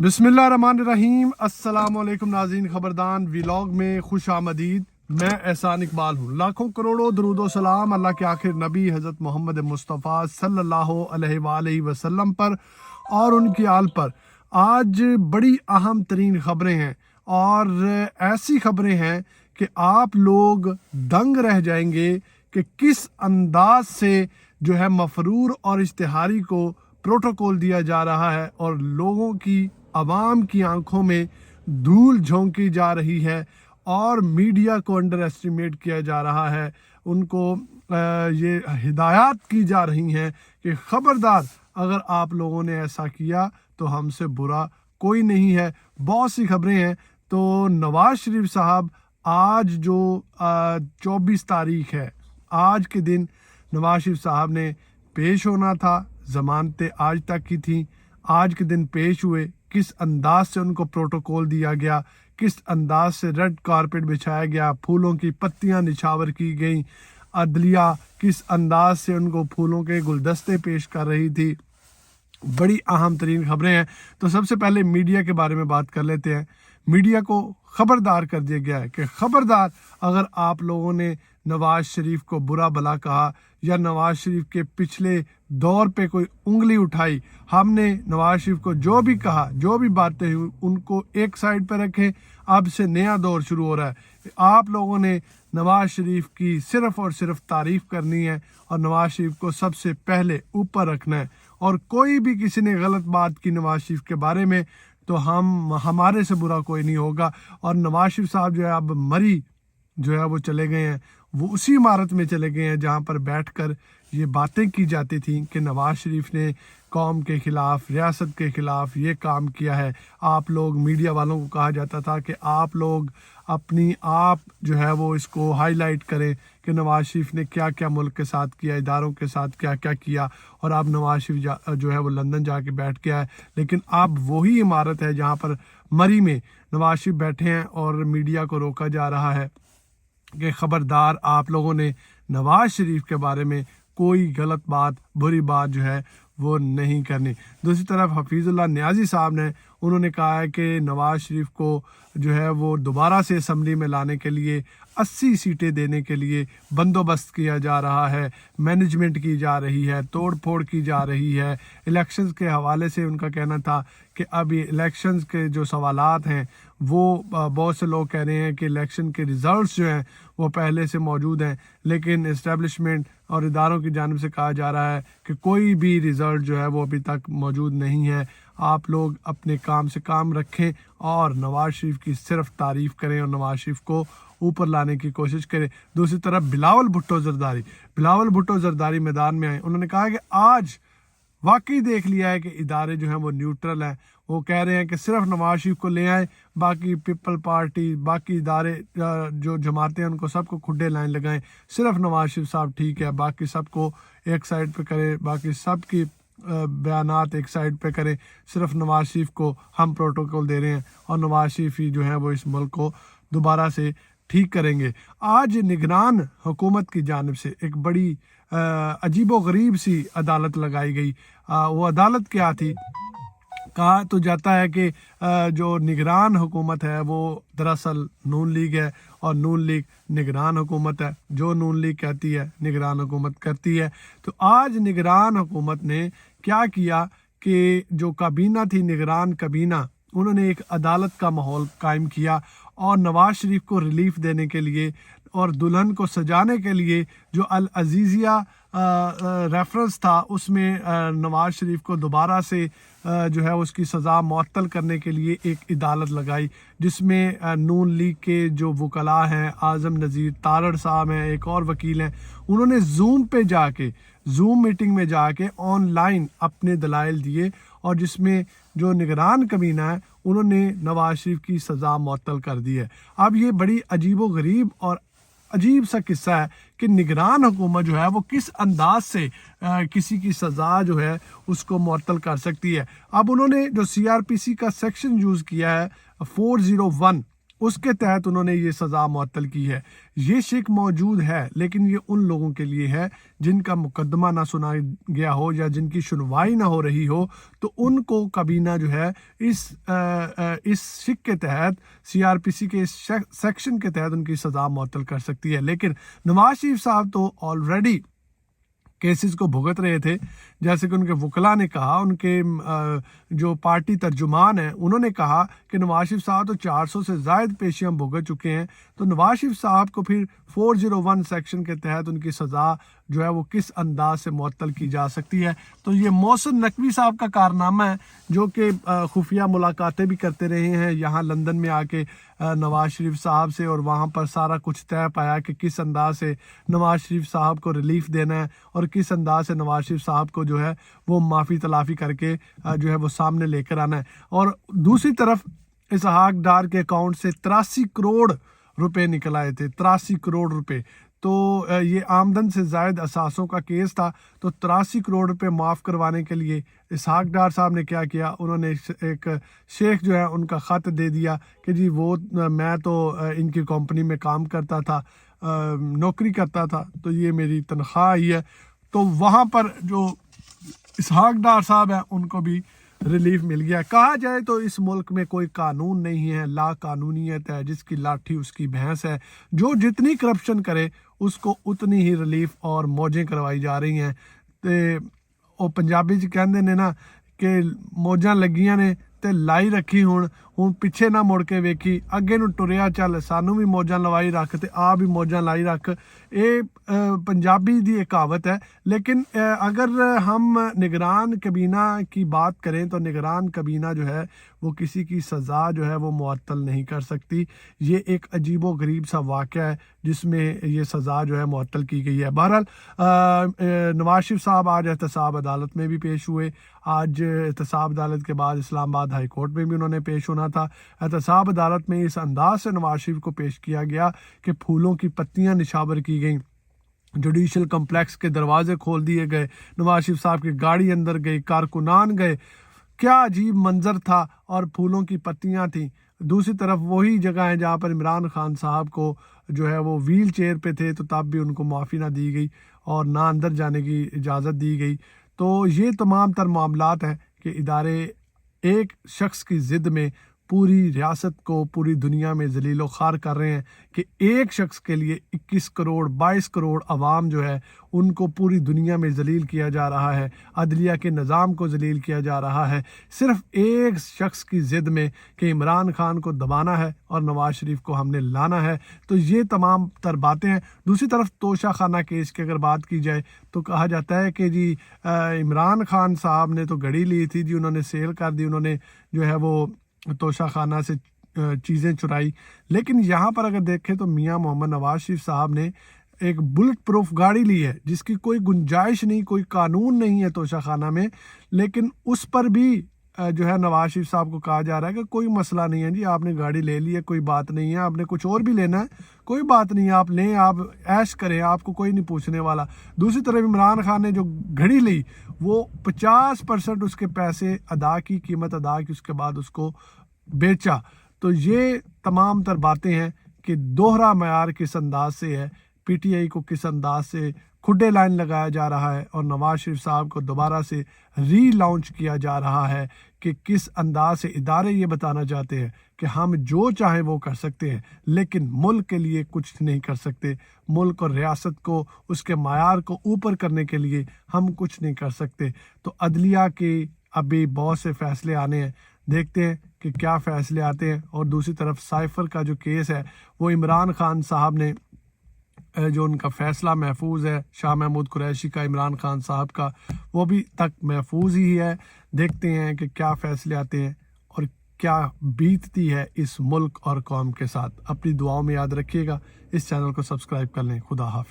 बिस्मिल्लाहिर्रहमानिर्रहीम। अस्सलामुअलैकुम नाज़रीन, खबरदान व्लॉग में खुश आमदीद। मैं एहसान इकबाल हूँ। लाखों करोड़ों दरूद व सलाम अल्लाह के आखिर नबी हज़रत मोहम्मद मुस्तफ़ा सल्लल्लाहु अलैहि वसल्लम पर और उनकी आल पर। आज बड़ी अहम तरीन खबरें हैं और ऐसी खबरें हैं कि आप लोग दंग रह जाएंगे कि किस अंदाज से जो है मफरूर और इश्तिहारी को प्रोटोकॉल दिया जा रहा है और लोगों की आवाम की आंखों में धूल झोंकी जा रही है और मीडिया को अंडर एस्टिमेट किया जा रहा है। उनको ये हिदायत की जा रही हैं कि खबरदार, अगर आप लोगों ने ऐसा किया तो हमसे बुरा कोई नहीं है। बहुत सी खबरें हैं। तो नवाज शरीफ साहब, आज जो 24 तारीख है, आज के दिन नवाज शरीफ साहब ने पेश होना था। ज़मानतें आज तक की थी। आज के दिन पेश हुए। किस अंदाज से उनको प्रोटोकॉल दिया गया, किस अंदाज से रेड कारपेट बिछाया गया, फूलों की पत्तियां निछावर की गई, अदलिया किस अंदाज से उनको फूलों के गुलदस्ते पेश कर रही थी। बड़ी अहम तरीन खबरें हैं। तो सबसे पहले मीडिया के बारे में बात कर लेते हैं। मीडिया को खबरदार कर दिया गया है कि खबरदार, अगर आप लोगों ने नवाज शरीफ को बुरा भला कहा या नवाज शरीफ के पिछले दौर पे कोई उंगली उठाई, हमने नवाज शरीफ को जो भी कहा, जो भी बातें हुई, उनको एक साइड पे रखें। अब से नया दौर शुरू हो रहा है। आप लोगों ने नवाज शरीफ की सिर्फ और सिर्फ तारीफ करनी है और नवाज शरीफ को सबसे पहले ऊपर रखना है। और कोई भी किसी ने गलत बात की नवाज शरीफ के बारे में, तो हमारे से बुरा कोई नहीं होगा। और नवाज शरीफ साहब जो है, अब मरी जो है वो चले गए हैं। वो उसी इमारत में चले गए हैं जहां पर बैठकर ये बातें की जाती थी कि नवाज शरीफ ने कौम के खिलाफ, रियासत के खिलाफ ये काम किया है। आप लोग, मीडिया वालों को कहा जाता था कि आप लोग अपनी आप जो है वो इसको हाईलाइट करें कि नवाज शरीफ ने क्या क्या मुल्क के साथ किया, इदारों के साथ क्या क्या किया। और अब नवाज शरीफ जो है वो लंदन जाके बैठ गया है। लेकिन अब वही इमारत है जहाँ पर मरी में नवाज शरीफ बैठे हैं और मीडिया को रोका जा रहा है कि खबरदार, आप लोगों ने नवाज शरीफ के बारे में कोई गलत बात, बुरी बात जो है वो नहीं करनी। दूसरी तरफ हफीजुल्लाह न्याजी साहब ने, उन्होंने कहा है कि नवाज शरीफ को जो है वो दोबारा से असम्बली में लाने के लिए 80 सीटें देने के लिए बंदोबस्त किया जा रहा है, मैनेजमेंट की जा रही है, तोड़ फोड़ की जा रही है। इलेक्शंस के हवाले से उनका कहना था कि अभी इलेक्शंस के जो सवालात हैं वो बहुत से लोग कह रहे हैं कि इलेक्शन के रिजल्ट्स जो हैं वो पहले से मौजूद हैं, लेकिन इस्टेब्लिशमेंट और इदारों की जानिब से कहा जा रहा है कि कोई भी रिज़ल्ट जो है वो अभी तक मौजूद नहीं है। आप लोग अपने काम से काम रखें और नवाज शरीफ की सिर्फ तारीफ़ करें और नवाज शरीफ को ऊपर लाने की कोशिश करें। दूसरी तरफ बिलावल भुट्टो ज़रदारी मैदान में आए। उन्होंने कहा कि आज वाकई देख लिया है कि इदारे जो हैं वो न्यूट्रल हैं। वो कह रहे हैं कि सिर्फ नवाज शरीफ को ले आए, बाकी पीपल पार्टी, बाकी इदारे जो जमातें हैं उनको सबको खुड्डे लाइन लगाएं। सिर्फ नवाज शरीफ साहब ठीक है, बाकी सबको एक साइड पे करें, बाकी सबकी बयानात एक साइड पे करें। सिर्फ नवाज शरीफ को हम प्रोटोकॉल दे रहे हैं और नवाज शरीफ ही जो है वो इस मुल्क को दोबारा से ठीक करेंगे। आज निगरान हुकूमत की जानिब से एक बड़ी अजीबो गरीब सी अदालत लगाई गई। वो अदालत क्या थी? कहा तो जाता है कि जो निगरान हुकूमत है वो दरअसल नून लीग है और नून लीग निगरान हुकूमत है। जो नून लीग कहती है निगरान हुकूमत करती है। तो आज निगरान हुकूमत ने क्या किया कि जो काबीना थी, निगरान काबीना, उन्होंने एक अदालत का माहौल कायम किया और नवाज शरीफ को रिलीफ देने के लिए और दुल्हन को सजाने के लिए जो अल अजीज़िया रेफरेंस था, उसमें नवाज शरीफ को दोबारा से जो है उसकी सज़ा मुअत्तल करने के लिए एक अदालत लगाई, जिसमें नून लीग के जो वकला हैं, आज़म नज़ीर तारड़ साहब हैं, एक और वकील हैं, उन्होंने ज़ूम मीटिंग में जाके ऑनलाइन अपने दलाइल दिए और जिसमें जो निगरान कमीना है उन्होंने नवाज शरीफ की सज़ा मुअत्तल कर दी है। अब ये बड़ी अजीबो गरीब और अजीब सा किस्सा है कि निगरान हुकूमत जो है वो किस अंदाज से किसी की सज़ा जो है उसको मुअत्तल कर सकती है। अब उन्होंने जो CRPC का सेक्शन यूज़ किया है 401, اس کے تحت انہوں نے یہ سزا معطل کی ہے۔ یہ شک موجود ہے، لیکن یہ ان لوگوں کے لیے ہے جن کا مقدمہ نہ سنا گیا ہو یا جن کی سنوائی نہ ہو رہی ہو، تو ان کو کابینہ جو ہے اس شک کے تحت CRPC کے اس سیکشن کے تحت ان کی سزا معطل کر سکتی ہے۔ لیکن نواز شریف صاحب تو آلریڈی کیسز کو بھگت رہے تھے، جیسے کہ ان کے وکلاء نے کہا، ان کے جو پارٹی ترجمان ہیں انہوں نے کہا کہ نواز شریف صاحب تو 400 سے زائد پیشیاں بھگت چکے ہیں، تو نواز شریف صاحب کو پھر 401 سیکشن کے تحت ان کی سزا جو ہے وہ کس انداز سے معطل کی جا سکتی ہے۔ تو یہ محسن نقوی صاحب کا کارنامہ ہے، جو کہ خفیہ ملاقاتیں بھی کرتے رہے ہیں یہاں لندن میں آ کے نواز شریف صاحب سے، اور وہاں پر سارا کچھ طے پایا کہ کس انداز سے نواز شریف صاحب کو ریلیف دینا ہے اور کس انداز سے نواز شریف صاحب کو جو ہے وہ معافی تلافی کر کے جو ہے وہ سامنے لے کر آنا ہے۔ اور دوسری طرف اسحاق ڈار کے اکاؤنٹ سے 83 کروڑ روپے نکل آئے تھے، 83 کروڑ روپے۔ تو یہ آمدن سے زائد اثاثوں کا کیس تھا، تو 83 کروڑ روپے معاف کروانے کے لیے اسحاق ڈار صاحب نے کیا کیا، انہوں نے ایک شیخ جو ہے ان کا خط دے دیا کہ جی وہ میں تو ان کی کمپنی میں کام کرتا تھا، نوکری کرتا تھا، تو یہ میری تنخواہ ہی ہے۔ تو وہاں پر جو اسحاق ڈار صاحب ہیں ان کو بھی ریلیف مل گیا۔ کہا جائے تو اس ملک میں کوئی قانون نہیں ہے، لا قانونیت ہے، جس کی لاٹھی اس کی بھینس ہے، جو جتنی کرپشن کرے اس کو اتنی ہی ریلیف اور موجیں کروائی جا رہی ہیں۔ وہ پنجابی کہندے نے نا کہ موجاں لگیاں نے تے لائی رکھی ہن پیچھے نہ مڑ کے ویکھی، اگے نو ٹریا چل، سانو بھی موجاں لوائی رکھ تے آ بھی موجاں لائی رکھ۔ پنجابی دی ایک کہاوت ہے، لیکن اگر ہم نگران کابینہ کی بات کریں تو نگران کابینہ جو ہے وہ کسی کی سزا جو ہے وہ معطل نہیں کر سکتی۔ یہ ایک عجیب و غریب سا واقعہ ہے جس میں یہ سزا جو ہے معطل کی گئی ہے۔ بہرحال نواز شریف صاحب آج احتساب عدالت میں بھی پیش ہوئے۔ آج احتساب عدالت کے بعد اسلام آباد ہائی کورٹ میں بھی انہوں نے پیش ہونا تھا۔ احتساب عدالت میں اس انداز سے نواز شریف کو پیش کیا گیا کہ پھولوں کی پتیاں نشاور کی گئیں، جوڈیشل کمپلیکس کے دروازے کھول دیے گئے، نواز شریف صاحب کی گاڑی اندر گئی، کارکنان گئے، کیا عجیب منظر تھا، اور پھولوں کی پتیاں تھیں۔ دوسری طرف وہی جگہ ہے جہاں پر عمران خان صاحب کو جو ہے وہ ویل چیئر پہ تھے، تو تب بھی ان کو معافی نہ دی گئی اور نہ اندر جانے کی اجازت دی گئی۔ تو یہ تمام تر معاملات ہیں کہ ادارے ایک شخص کی ضد میں پوری ریاست کو پوری دنیا میں ذلیل و خوار کر رہے ہیں، کہ ایک شخص کے لیے 21 کروڑ 22 کروڑ عوام جو ہے ان کو پوری دنیا میں ذلیل کیا جا رہا ہے، عدلیہ کے نظام کو ذلیل کیا جا رہا ہے، صرف ایک شخص کی ضد میں کہ عمران خان کو دبانا ہے اور نواز شریف کو ہم نے لانا ہے۔ تو یہ تمام تر باتیں ہیں۔ دوسری طرف توشہ خانہ کیس کی اگر بات کی جائے تو کہا جاتا ہے کہ جی عمران خان صاحب نے تو گھڑی لی تھی جی، انہوں نے سیل کر دی، انہوں نے جو ہے وہ توشہ خانہ سے چیزیں چرائی، لیکن یہاں پر اگر دیکھیں تو میاں محمد نواز شریف صاحب نے ایک بلٹ پروف گاڑی لی ہے جس کی کوئی گنجائش نہیں، کوئی قانون نہیں ہے توشہ خانہ میں، لیکن اس پر بھی جو ہے نواز شریف صاحب کو کہا جا رہا ہے کہ کوئی مسئلہ نہیں ہے جی، آپ نے گاڑی لے لی ہے، کوئی بات نہیں ہے، آپ نے کچھ اور بھی لینا ہے کوئی بات نہیں ہے، آپ لیں، آپ عیش کریں، آپ کو کوئی نہیں پوچھنے والا۔ دوسری طرف عمران خان نے جو گھڑی لی وہ 50% اس کے پیسے ادا کی، قیمت ادا کی، اس کے بعد اس کو بیچا۔ تو یہ تمام تر باتیں ہیں کہ دوہرا معیار کس انداز سے ہے، پی ٹی آئی کو کس انداز سے کھڈے لائن لگایا جا رہا ہے اور نواز شریف صاحب کو دوبارہ سے ری لانچ کیا جا رہا ہے، کہ کس انداز سے ادارے یہ بتانا چاہتے ہیں کہ ہم جو چاہیں وہ کر سکتے ہیں، لیکن ملک کے لیے کچھ نہیں کر سکتے، ملک اور ریاست کو اس کے معیار کو اوپر کرنے کے لیے ہم کچھ نہیں کر سکتے۔ تو عدلیہ کے ابھی بہت سے فیصلے آنے ہیں، دیکھتے ہیں کہ کیا فیصلے آتے ہیں۔ اور دوسری طرف سائفر کا جو کیس ہے وہ عمران خان صاحب نے جو ان کا فیصلہ محفوظ ہے، شاہ محمود قریشی کا، عمران خان صاحب کا، وہ بھی تک محفوظ ہی ہے۔ دیکھتے ہیں کہ کیا فیصلے آتے ہیں اور کیا بیتتی ہے اس ملک اور قوم کے ساتھ۔ اپنی دعاؤں میں یاد رکھیے گا، اس چینل کو سبسکرائب کر لیں۔ خدا حافظ۔